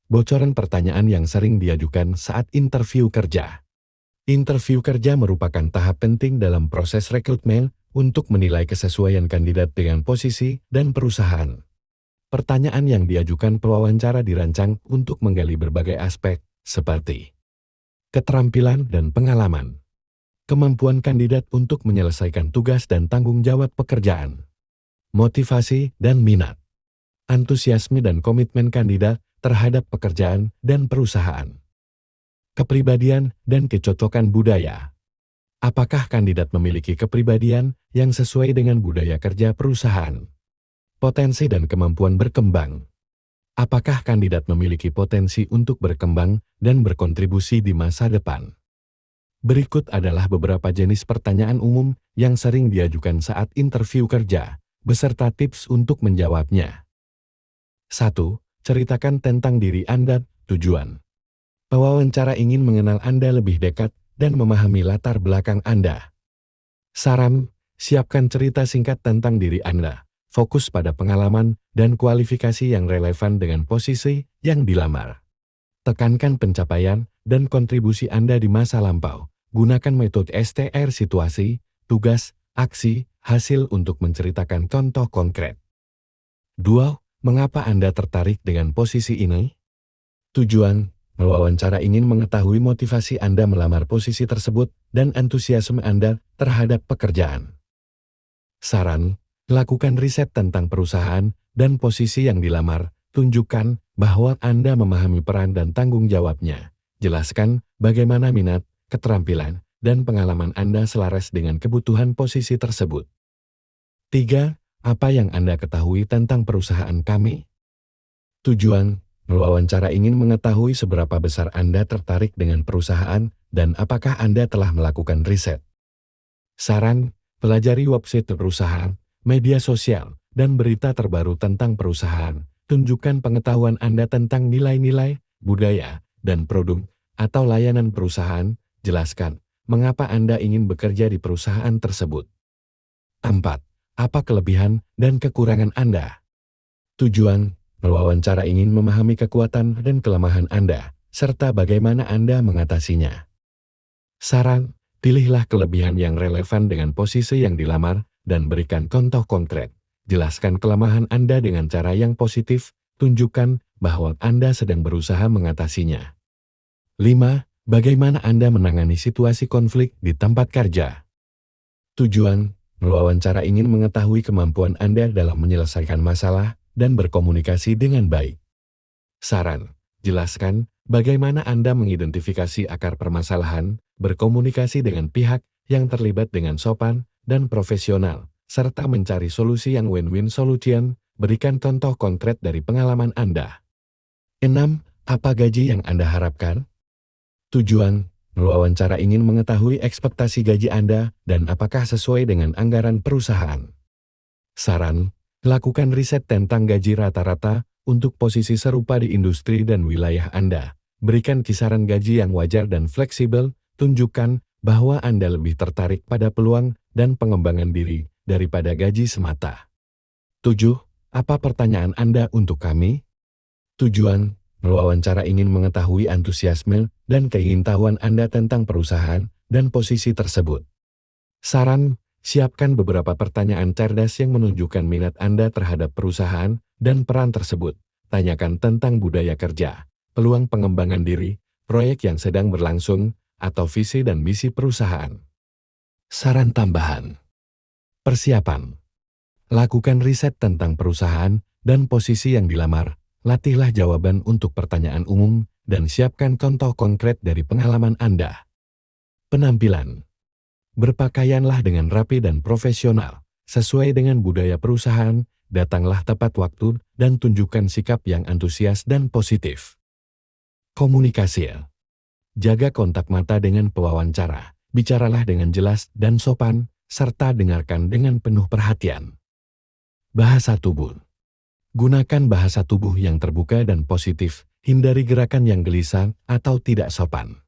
Bocoran pertanyaan yang sering diajukan saat interview kerja. Interview kerja merupakan tahap penting dalam proses rekrutmen untuk menilai kesesuaian kandidat dengan posisi dan perusahaan. Pertanyaan yang diajukan pewawancara dirancang untuk menggali berbagai aspek, seperti keterampilan dan pengalaman, kemampuan kandidat untuk menyelesaikan tugas dan tanggung jawab pekerjaan, motivasi dan minat, antusiasme dan komitmen kandidat terhadap pekerjaan dan perusahaan, kepribadian dan kecocokan budaya. Apakah kandidat memiliki kepribadian yang sesuai dengan budaya kerja perusahaan? Potensi dan kemampuan berkembang. Apakah kandidat memiliki potensi untuk berkembang dan berkontribusi di masa depan? Berikut adalah beberapa jenis pertanyaan umum yang sering diajukan saat interview kerja, beserta tips untuk menjawabnya. 1. Ceritakan tentang diri Anda. Tujuan. Pewawancara ingin mengenal Anda lebih dekat dan memahami latar belakang Anda. Saran, siapkan cerita singkat tentang diri Anda. Fokus pada pengalaman dan kualifikasi yang relevan dengan posisi yang dilamar. Tekankan pencapaian dan kontribusi Anda di masa lampau. Gunakan metode STR situasi, tugas, aksi, hasil untuk menceritakan contoh konkret. 2. Mengapa Anda tertarik dengan posisi ini? Tujuan, mewawancara ingin mengetahui motivasi Anda melamar posisi tersebut dan antusiasme Anda terhadap pekerjaan. Saran, lakukan riset tentang perusahaan dan posisi yang dilamar. Tunjukkan bahwa Anda memahami peran dan tanggung jawabnya. Jelaskan bagaimana minat, keterampilan, dan pengalaman Anda selaras dengan kebutuhan posisi tersebut. 3. Apa yang Anda ketahui tentang perusahaan kami? Tujuan, mewawancara ingin mengetahui seberapa besar Anda tertarik dengan perusahaan dan apakah Anda telah melakukan riset. Saran, pelajari website perusahaan, media sosial, dan berita terbaru tentang perusahaan. Tunjukkan pengetahuan Anda tentang nilai-nilai, budaya, dan produk atau layanan perusahaan. Jelaskan mengapa Anda ingin bekerja di perusahaan tersebut. 4. Apa kelebihan dan kekurangan Anda? Tujuan, mewawancara ingin memahami kekuatan dan kelemahan Anda, serta bagaimana Anda mengatasinya. Saran, pilihlah kelebihan yang relevan dengan posisi yang dilamar dan berikan contoh konkret. Jelaskan kelemahan Anda dengan cara yang positif, tunjukkan bahwa Anda sedang berusaha mengatasinya. 5. Bagaimana Anda menangani situasi konflik di tempat kerja? Tujuan, mewawancara ingin mengetahui kemampuan Anda dalam menyelesaikan masalah dan berkomunikasi dengan baik. Saran, jelaskan bagaimana Anda mengidentifikasi akar permasalahan, berkomunikasi dengan pihak yang terlibat dengan sopan dan profesional, serta mencari solusi yang win-win solution. Berikan contoh konkret dari pengalaman Anda. 6. Apa gaji yang Anda harapkan? Tujuan, mewawancara ingin mengetahui ekspektasi gaji Anda dan apakah sesuai dengan anggaran perusahaan. Saran, lakukan riset tentang gaji rata-rata untuk posisi serupa di industri dan wilayah Anda. Berikan kisaran gaji yang wajar dan fleksibel. Tunjukkan bahwa Anda lebih tertarik pada peluang dan pengembangan diri daripada gaji semata. 7. Apa pertanyaan Anda untuk kami? Tujuan, mewawancara ingin mengetahui antusiasme dan keingintahuan Anda tentang perusahaan dan posisi tersebut. Saran, siapkan beberapa pertanyaan cerdas yang menunjukkan minat Anda terhadap perusahaan dan peran tersebut. Tanyakan tentang budaya kerja, peluang pengembangan diri, proyek yang sedang berlangsung, atau visi dan misi perusahaan. Saran tambahan. Persiapan. Lakukan riset tentang perusahaan dan posisi yang dilamar. Latihlah jawaban untuk pertanyaan umum dan siapkan contoh konkret dari pengalaman Anda. Penampilan. Berpakaianlah dengan rapi dan profesional. Sesuai dengan budaya perusahaan, datanglah tepat waktu dan tunjukkan sikap yang antusias dan positif. Komunikasi. Jaga kontak mata dengan pewawancara. Bicaralah dengan jelas dan sopan, serta dengarkan dengan penuh perhatian. Bahasa tubuh. Gunakan bahasa tubuh yang terbuka dan positif, hindari gerakan yang gelisah atau tidak sopan.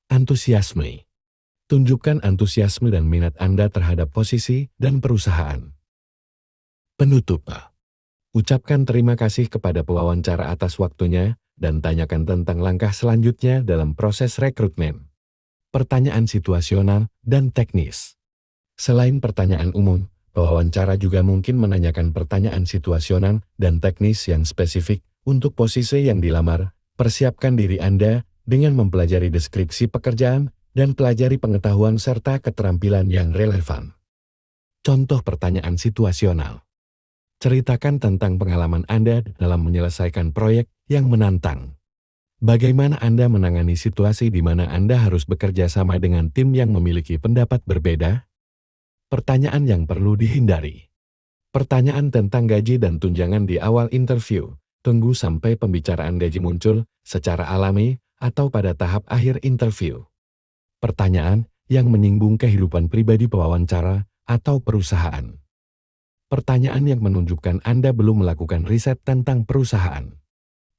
Antusiasme. Tunjukkan antusiasme dan minat Anda terhadap posisi dan perusahaan. Penutup. Ucapkan terima kasih kepada pewawancara atas waktunya dan tanyakan tentang langkah selanjutnya dalam proses rekrutmen. Pertanyaan situasional dan teknis. Selain pertanyaan umum, pewawancara juga mungkin menanyakan pertanyaan situasional dan teknis yang spesifik untuk posisi yang dilamar. Persiapkan diri Anda dengan mempelajari deskripsi pekerjaan dan pelajari pengetahuan serta keterampilan yang relevan. Contoh pertanyaan situasional. Ceritakan tentang pengalaman Anda dalam menyelesaikan proyek yang menantang. Bagaimana Anda menangani situasi di mana Anda harus bekerja sama dengan tim yang memiliki pendapat berbeda? Pertanyaan yang perlu dihindari. Pertanyaan tentang gaji dan tunjangan di awal interview. Tunggu sampai pembicaraan gaji muncul secara alami atau pada tahap akhir interview. Pertanyaan yang menyinggung kehidupan pribadi pewawancara atau perusahaan. Pertanyaan yang menunjukkan Anda belum melakukan riset tentang perusahaan.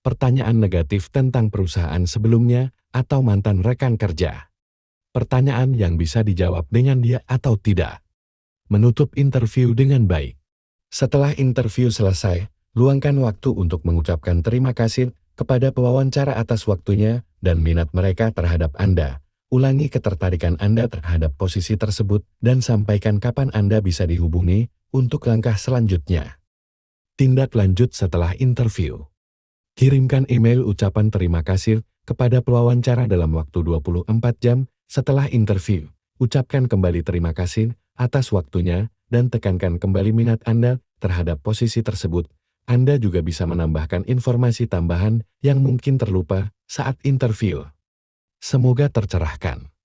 Pertanyaan negatif tentang perusahaan sebelumnya atau mantan rekan kerja. Pertanyaan yang bisa dijawab dengan dia atau tidak. Menutup interview dengan baik. Setelah interview selesai, luangkan waktu untuk mengucapkan terima kasih kepada pewawancara atas waktunya dan minat mereka terhadap Anda. Ulangi ketertarikan Anda terhadap posisi tersebut dan sampaikan kapan Anda bisa dihubungi untuk langkah selanjutnya. Tindak lanjut setelah interview. Kirimkan email ucapan terima kasih kepada pewawancara dalam waktu 24 jam setelah interview. Ucapkan kembali terima kasih atas waktunya dan tekankan kembali minat Anda terhadap posisi tersebut. Anda juga bisa menambahkan informasi tambahan yang mungkin terlupa saat interview. Semoga tercerahkan.